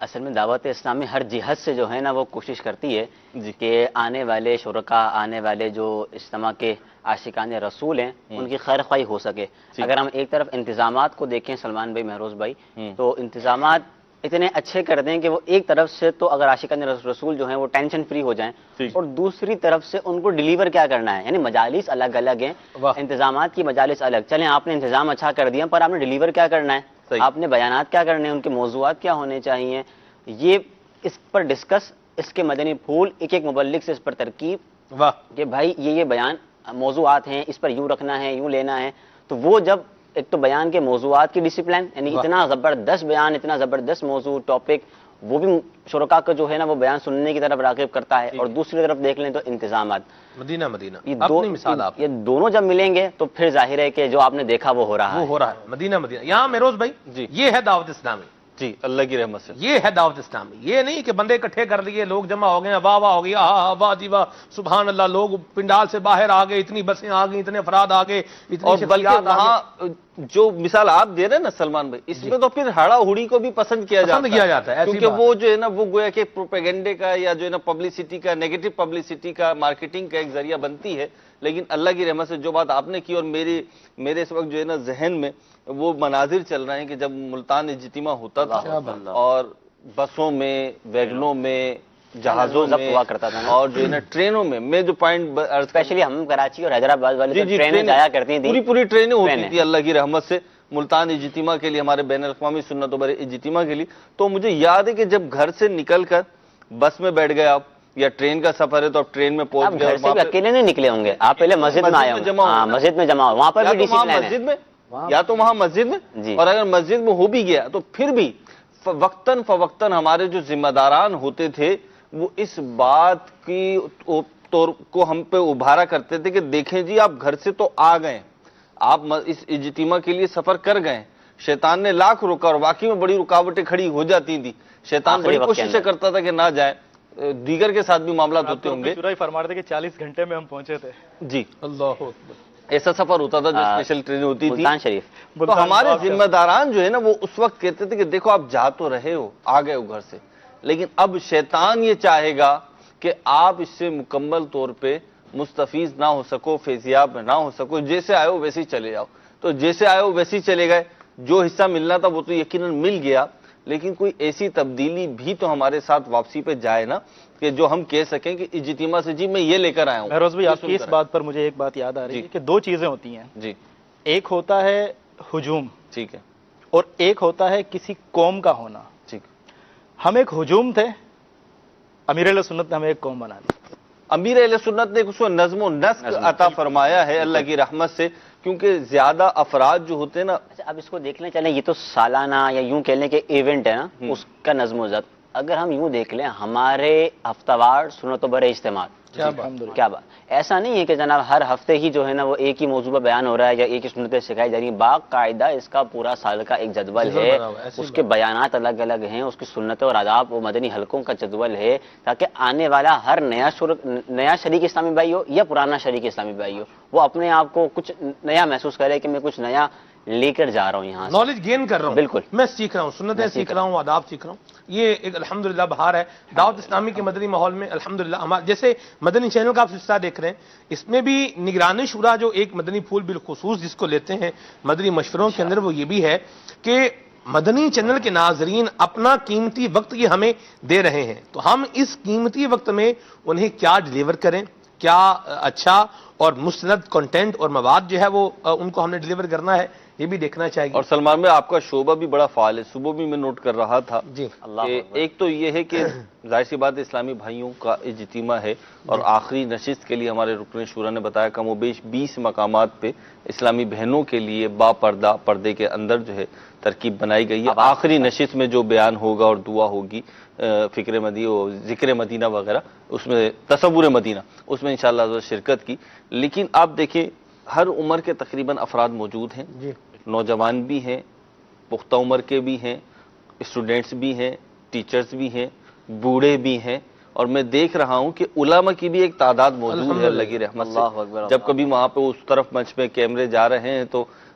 اصل میں دعوت اسلامی ہر جہت سے جو ہے نا وہ کوشش کرتی ہے جی کہ آنے والے شرکا، آنے والے جو اجتماع کے عاشقان رسول ہیں ان کی خیر خواہی ہو سکے. اگر ہم ایک طرف انتظامات کو دیکھیں سلمان بھائی، مہروز بھائی، تو انتظامات اتنے اچھے کر دیں کہ وہ ایک طرف سے تو اگر عاشقان رسول جو ہیں وہ ٹینشن فری ہو جائیں، اور دوسری طرف سے ان کو ڈیلیور کیا کرنا ہے. یعنی مجالس الگ الگ ہیں، انتظامات کی مجالس الگ. چلیں آپ نے انتظام اچھا کر دیا، پر آپ نے ڈیلیور کیا کرنا ہے، آپ نے بیانات کیا کرنے ہیں، ان کے موضوعات کیا ہونے چاہیے. یہ اس پر ڈسکس، اس کے مدنی پھول ایک ایک مبلغ سے اس پر ترکیب واہ، کہ بھائی یہ بیان موضوعات ہیں، اس پر یوں رکھنا ہے، یوں لینا ہے. تو وہ جب ایک تو بیان کے موضوعات کی ڈسپلن، یعنی اتنا زبردست بیان، اتنا زبردست موضوع ٹاپک، وہ بھی شرکا کا جو ہے نا وہ بیان سننے کی طرف راغب کرتا ہے. اور دوسری طرف دیکھ لیں تو انتظامات، مدینہ مدینہ یہ اپنی مثال آپ یہ دونوں جب ملیں گے تو پھر ظاہر ہے کہ جو آپ نے دیکھا وہ ہو رہا وہ ہے. ہو رہا ہے. مدینہ مدینہ یہاں مہروز بھائی جی. یہ ہے دعوت اسلامی، جی اللہ کی رحمت سے. یہ ہے دعوت اسلامی. یہ نہیں کہ بندے اکٹھے کر لیے، لوگ جمع ہو گئے، واہ واہ ہو گئی، ہاں واہ جی واہ سبحان اللہ، لوگ پنڈال سے باہر آ گئے، اتنی بسیں آ گئی، اتنے افراد آ گئے، اتنی اور بلکہ شخصیات آ گئی. وہاں جو مثال آپ دے رہے ہیں نا سلمان بھائی، اس میں تو پھر ہڑا ہڑی کو بھی پسند کیا جاتا ہے، ایسی کیونکہ بات وہ جو ہے نا وہ گویا کہ پروپیگنڈے کا یا جو ہے نا پبلسٹی کا، نیگیٹو پبلسٹی کا، مارکیٹنگ کا ایک ذریعہ بنتی ہے. لیکن اللہ کی رحمت سے جو بات آپ نے کی، اور میرے اس وقت جو ہے نا ذہن میں وہ مناظر چل رہے ہیں کہ جب ملتان اجتماع ہوتا تھا اور بسوں میں، ویگنوں میں، جہازوں ضبط میں ہوا کرتا تھا نا. اور جو ہے نا ٹرینوں میں جو پوائنٹ اسپیشلی ہم کراچی اور حیدرآباد والے جی تو جی ٹرینیں جایا کرتی تھیں، پوری ٹرینیں ہوتی ٹرینیں. تھی اللہ کی رحمت سے ملتان اجتماع کے لیے، ہمارے بین الاقوامی سنت و بر اجتماع کے لیے. تو مجھے یاد ہے کہ جب گھر سے نکل کر بس میں بیٹھ گئے آپ، یا ٹرین کا سفر ہے تو آپ ٹرین میں آپ پہنچ گئے، گھر اور سے وہاں بھی پہ اکیلے نہیں نکلے ہوں گے، آپ پہلے مسجد میں آئے ہوں گے. ہاں مسجد میں جمع ہو، وہاں پر یا بھی تو وہاں ڈسپلن ہے. مسجد میں، یا تو وہاں مسجد میں، جی. اور اگر مسجد میں ہو بھی گیا تو پھر بھی وقتاً فوقتاً ہمارے جو ذمہ داران ہوتے تھے وہ اس بات کی طور کو ہم پہ ابھارا کرتے تھے کہ دیکھیں جی آپ گھر سے تو آ گئے، آپ اس اجتماع کے لیے سفر کر گئے، شیطان نے لاکھ روکا، اور واقعی میں بڑی رکاوٹیں کھڑی ہو جاتی تھی. شیطان آخری بڑی وقت کے کوششیں اندر. کرتا تھا کہ نہ جائیں. دیگر کے ساتھ بھی معاملات ہوتے ہوں گے. شورا ہی فرما رہے تھے کہ 40 گھنٹے میں ہم پہنچے تھے. جی اللہ اکبر. ایسا سفر ہوتا تھا جو اسپیشل ٹرینیں ہوتی تھی. ملتان شریف تو ہمارے ذمہ داران جو ہے نا وہ اس وقت کہتے تھے کہ دیکھو آپ جا تو رہے ہو، آ گئے ہو گھر سے، لیکن اب شیطان یہ چاہے گا کہ آپ اس سے مکمل طور پہ مستفیض نہ ہو سکو، فیضیاب نہ ہو سکو. جیسے آئے ہو ویسے ہی چلے جاؤ. تو جیسے آئے ہو ویسے ہی چلے گئے. جو حصہ ملنا تھا وہ تو یقیناً مل گیا، لیکن کوئی ایسی تبدیلی بھی تو ہمارے ساتھ واپسی پہ جائے نا کہ جو ہم کہہ سکیں کہ اجتماع سے جی میں یہ لے کر آیا ہوں. مہروز بھائی آپ کی اس بات پر مجھے ایک بات یاد آ رہی ہے کہ دو چیزیں ہوتی ہیں. جی ایک ہوتا ہے ہجوم، ٹھیک ہے. اور ایک ہوتا ہے کسی قوم کا ہونا. ٹھیک. ہم ایک ہجوم تھے، امیر علیہ سنت نے ہمیں ایک قوم بنا دی. امیر اہل سنت نے اس کو نظم و نسق عطا فرمایا ہے اللہ کی رحمت سے، کیونکہ زیادہ افراد جو ہوتے ہیں نا. اچھا اب اس کو دیکھ لیں، چلیں یہ تو سالانہ یا یوں کہہ لیں کہ ایونٹ ہے نا، اس کا نظم و ضبط. اگر ہم یوں دیکھ لیں ہمارے ہفتہ وار سنت و بر اجتماع، کیا بات. ایسا نہیں ہے کہ جناب ہر ہفتے ہی جو ہے نا وہ ایک ہی موضوع پر بیان ہو رہا ہے یا ایک ہی سنتیں سکھائی جا رہی ہیں. باقاعدہ اس کا پورا سال کا ایک جدول ہے، اس کے بیانات الگ الگ ہیں، اس کی سنتیں اور آداب و مدنی حلقوں کا جدول ہے، تاکہ آنے والا ہر نیا شریک اسلامی بھائی ہو یا پرانا شریک اسلامی بھائی ہو وہ اپنے آپ کو کچھ نیا محسوس کرے کہ میں کچھ نیا لے کر جا رہا ہوں، یہاں سے نالج گین کر رہا ہوں، بالکل میں سیکھ رہا ہوں، سنتیں سیکھ رہا ہوں، آداب سیکھ رہا ہوں. یہ ایک الحمدللہ بہار ہے دعوت اسلامی کے مدنی ماحول میں. الحمدللہ جیسے مدنی چینل کا آپ سلسلہ دیکھ رہے ہیں، اس میں بھی نگرانی شورا جو ایک مدنی پھول بالخصوص جس کو لیتے ہیں مدنی مشوروں کے اندر، وہ یہ بھی ہے کہ مدنی چینل کے ناظرین اپنا قیمتی وقت یہ ہمیں دے رہے ہیں، تو ہم اس قیمتی وقت میں انہیں کیا ڈیلیور کریں، کیا اچھا اور مستند کنٹینٹ اور مواد جو ہے وہ ان کو ہم نے ڈیلیور کرنا ہے، یہ بھی دیکھنا چاہیے. اور سلمان میں آپ کا شعبہ بھی بڑا فعال ہے. صبح بھی میں نوٹ کر رہا تھا جی کہ ایک تو یہ ہے کہ ظاہر سی بات اسلامی بھائیوں کا اجتماع ہے، اور آخری نشست کے لیے ہمارے رکن شورا نے بتایا کم و بیش 20 مقامات پہ اسلامی بہنوں کے لیے با پردہ پردے کے اندر جو ہے ترکیب بنائی گئی ہے. آخری نشست میں جو بیان ہوگا اور دعا ہوگی، فکر مدینہ اور ذکر مدینہ وغیرہ، اس میں تصور مدینہ، اس میں انشاءاللہ شرکت کی. لیکن آپ دیکھیں ہر عمر کے تقریباً افراد موجود ہیں. نوجوان بھی ہیں، پختہ عمر کے بھی ہیں، اسٹوڈنٹس بھی ہیں، ٹیچرز بھی ہیں، بوڑھے بھی ہیں، اور میں دیکھ رہا ہوں کہ علماء کی بھی ایک تعداد موجود ہے اللہ کی رحمت سے. جب کبھی وہاں پہ اس طرف منچ پہ کیمرے جا رہے ہیں تو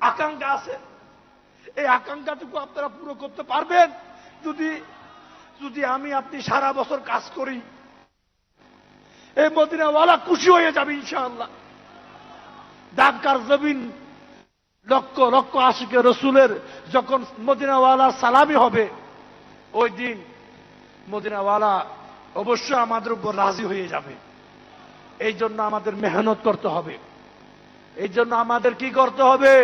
আকাঙ্ক্ষা আছে, এই আকাঙ্ক্ষাটুকু আপনারা পুরো করতে পারবেন যদি যদি আমি আপনি সারা বছর কাজ করি। এই মদিনাওয়ালা খুশি হয়ে যাবে ইনশাআল্লাহ। ঢাকার জমিন লক্ষ লক্ষ আশিকে রসুলের যখন মদিনাওয়ালা সালামি হবে, ওই দিন মদিনাওয়ালা অবশ্যই আমাদের উপর রাজি হয়ে যাবে। এই জন্য আমাদের মেহনত করতে হবে। এই জন্য আমাদের কি করতে হবে?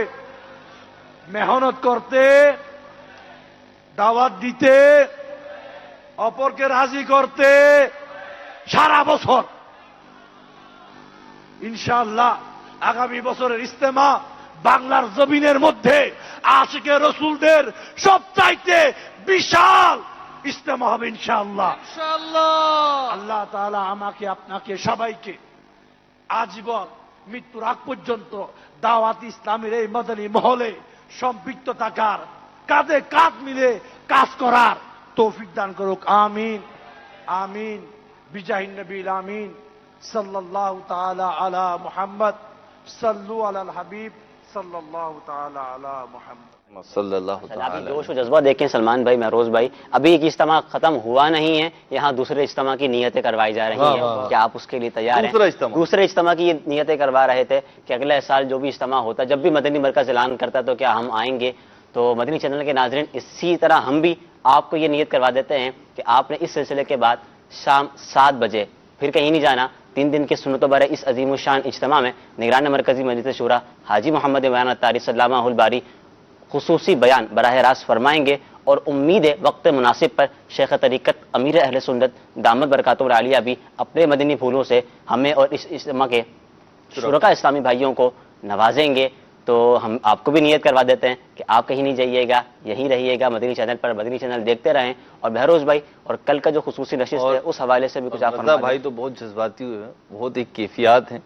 মেহনত করতে, দাওয়াত দিতে, অপরকে রাজি করতে সারা বছর ইনশাআল্লাহ। আগামী বছরের ইজতেমা বাংলার জমিনের মধ্যে আশিকে রসুলদের সবচাইতে বিশাল ইজতেমা হবে ইনশাআল্লাহ। আল্লাহ তাআলা আমাকে আপনাকে সবাইকে আজীবন মৃত্যুর আগ পর্যন্ত দাওয়াত ইসলামের এই মদনী মহলে সম্পৃক্ত থাকার, কাঁধে কাঁধ মিলে কাজ করার তৌফিক দান করুক। আমিন আমিন বিজাহিন নবীল আমিন সাল্লাল্লাহু তাআলা আলা মুহাম্মদ সাল্লু আলাল হাবিব সাল্লাল্লাহু তাআলা আলা মুহাম্মদ। صلی اللہ ابھی تعالی جوش و جذبہ دیکھیں سلمان بھائی، مہروز بھائی، ابھی ایک اجتماع ختم ہوا نہیں ہے، یہاں دوسرے اجتماع کی نیتیں کروائی جا رہی ہیں. کیا آپ اس کے لیے تیار ہیں؟ دوسرے اجتماع کی یہ نیتیں کروا رہے تھے کہ اگلے سال جو بھی اجتماع ہوتا، جب بھی مدنی مرکز اعلان کرتا تو کیا ہم آئیں گے. تو مدنی چینل کے ناظرین، اسی طرح ہم بھی آپ کو یہ نیت کروا دیتے ہیں کہ آپ نے اس سلسلے کے بعد شام 7 بجے پھر کہیں نہیں جانا. 3 دن کے سنت و برے اس عظیم الشان اجتماع میں نگران مرکزی مجلس شورا حاجی محمد بیان اتاری سلامہ الباری خصوصی بیان براہ راست فرمائیں گے، اور امید ہے وقت مناسب پر شیخ طریقت امیر اہل سنت دامت برکاتہ العالیہ بھی اپنے مدنی پھولوں سے ہمیں اور اس اجتماع کے شرکاء اسلامی بھائیوں کو نوازیں گے. تو ہم آپ کو بھی نیت کروا دیتے ہیں کہ آپ کہیں نہیں جائیے گا، یہیں رہیے گا مدنی چینل پر، مدنی چینل دیکھتے رہیں. اور بہروز بھائی، اور کل کا جو خصوصی نشست ہے اس حوالے سے بھی کچھ آپ رضا فرما دیں. بھائی تو بہت جذباتی ہوئے ہیں، بہت ایک کیفیات ہیں.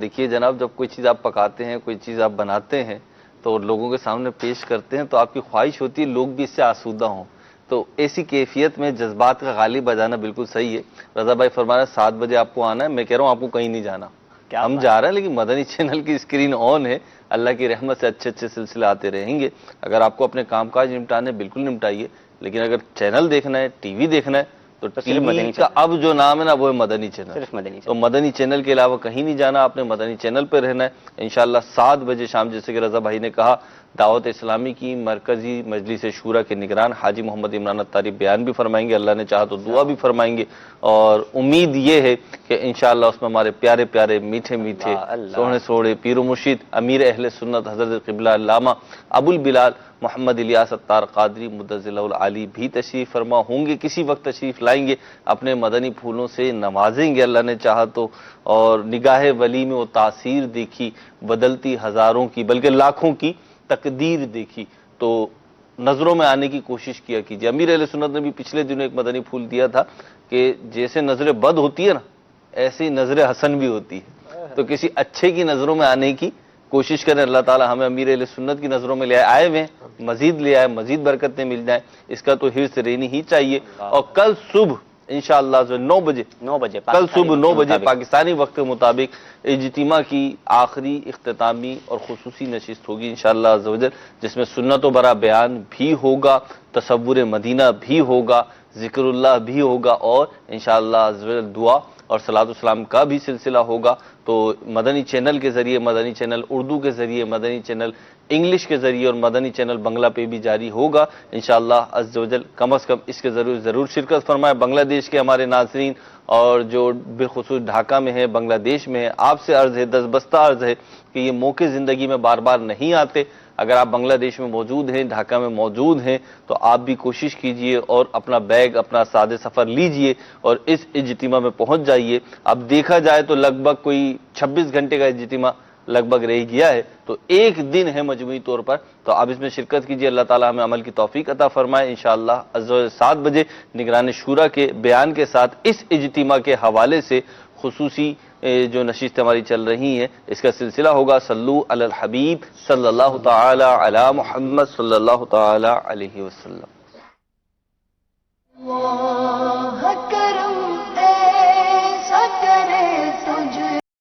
دیکھیے جناب، جب کوئی چیز آپ پکاتے ہیں، کوئی چیز آپ بناتے ہیں تو لوگوں کے سامنے پیش کرتے ہیں تو آپ کی خواہش ہوتی ہے لوگ بھی اس سے آسودہ ہوں. تو ایسی کیفیت میں جذبات کا غالب آ جانا بالکل صحیح ہے. رضا بھائی فرما رہے ہیں 7 بجے آپ کو آنا ہے، میں کہہ رہا ہوں آپ کو کہیں نہیں جانا. ہم جا رہے ہیں لیکن مدنی چینل کی اسکرین آن ہے، اللہ کی رحمت سے اچھے سلسلے آتے رہیں گے. اگر آپ کو اپنے کام کاج نمٹانے بالکل نمٹائیے، لیکن اگر چینل دیکھنا ہے، ٹی وی دیکھنا ہے تو ٹی وی کا اب جو نام ہے نا وہ ہے مدنی چینل. صرف مدنی تو مدنی چینل کے علاوہ کہیں نہیں جانا، آپ نے مدنی چینل پہ رہنا ہے. انشاءاللہ 7 بجے شام، جیسے کہ رضا بھائی نے کہا، دعوت اسلامی کی مرکزی مجلس شورا کے نگران حاجی محمد عمران اتاری بیان بھی فرمائیں گے، اللہ نے چاہا تو دعا بھی فرمائیں گے. اور امید یہ ہے کہ انشاءاللہ اس میں ہمارے پیارے پیارے میٹھے میٹھے سونے سوڑے پیر و مرشد امیر اہل سنت حضرت قبلہ علامہ ابو البلال محمد الیاس اتار قادری مدظل العالی بھی تشریف فرما ہوں گے. کسی وقت تشریف لائیں گے، اپنے مدنی پھولوں سے نوازیں گے اللہ نے چاہا تو. اور نگاہ ولی میں وہ تاثیر دیکھی، بدلتی ہزاروں کی بلکہ لاکھوں کی تقدیر دیکھی. تو نظروں میں آنے کی کوشش کیا کیجیے. امیر اہل سنت نے بھی پچھلے دنوں ایک مدنی پھول دیا تھا کہ جیسے نظر بد ہوتی ہے نا، ایسے ہی نظر حسن بھی ہوتی ہے. تو کسی اچھے کی نظروں میں آنے کی کوشش کریں. اللہ تعالی ہمیں امیر اہل سنت کی نظروں میں لے آئے ہوئے ہیں، مزید لے آئے، مزید برکتیں مل جائیں، اس کا تو حرص رہنی ہی چاہیے. اور کل صبح انشاءاللہ 9 بجے کل صبح 9 بجے پاکستانی وقت کے مطابق اجتماع کی آخری اختتامی اور خصوصی نشست ہوگی انشاءاللہ عز و جل، جس میں سنت و برا بیان بھی ہوگا، تصور مدینہ بھی ہوگا، ذکر اللہ بھی ہوگا، اور انشاءاللہ عز و جل دعا اور صلاۃ والسلام کا بھی سلسلہ ہوگا. تو مدنی چینل کے ذریعے، مدنی چینل اردو کے ذریعے، مدنی چینل انگلش کے ذریعے اور مدنی چینل بنگلہ پہ بھی جاری ہوگا انشاءاللہ عز و جل. کم از کم اس کے ضرور شرکت فرمائے. بنگلہ دیش کے ہمارے ناظرین اور جو بالخصوص ڈھاکہ میں ہے، بنگلہ دیش میں ہے، آپ سے عرض ہے، دستبستہ عرض ہے کہ یہ موقع زندگی میں بار بار نہیں آتے. اگر آپ بنگلہ دیش میں موجود ہیں، ڈھاکہ میں موجود ہیں، تو آپ بھی کوشش کیجئے اور اپنا بیگ، اپنا سادے سفر لیجئے اور اس اجتماع میں پہنچ جائیے. اب دیکھا جائے تو لگ بھگ کوئی 26 گھنٹے کا اجتماع لگ بھگ رہ گیا ہے، تو ایک دن ہے مجموعی طور پر. تو آپ اس میں شرکت کیجئے. اللہ تعالی ہمیں عمل کی توفیق عطا فرمائے. انشاءاللہ 7 بجے نگران شورا کے بیان کے ساتھ اس اجتماع کے حوالے سے خصوصی جو نشست ہماری چل رہی ہیں، اس کا سلسلہ ہوگا. صلو علی الحبیب صلی اللہ تعالی علی محمد صلی اللہ تعالی علیہ وسلم.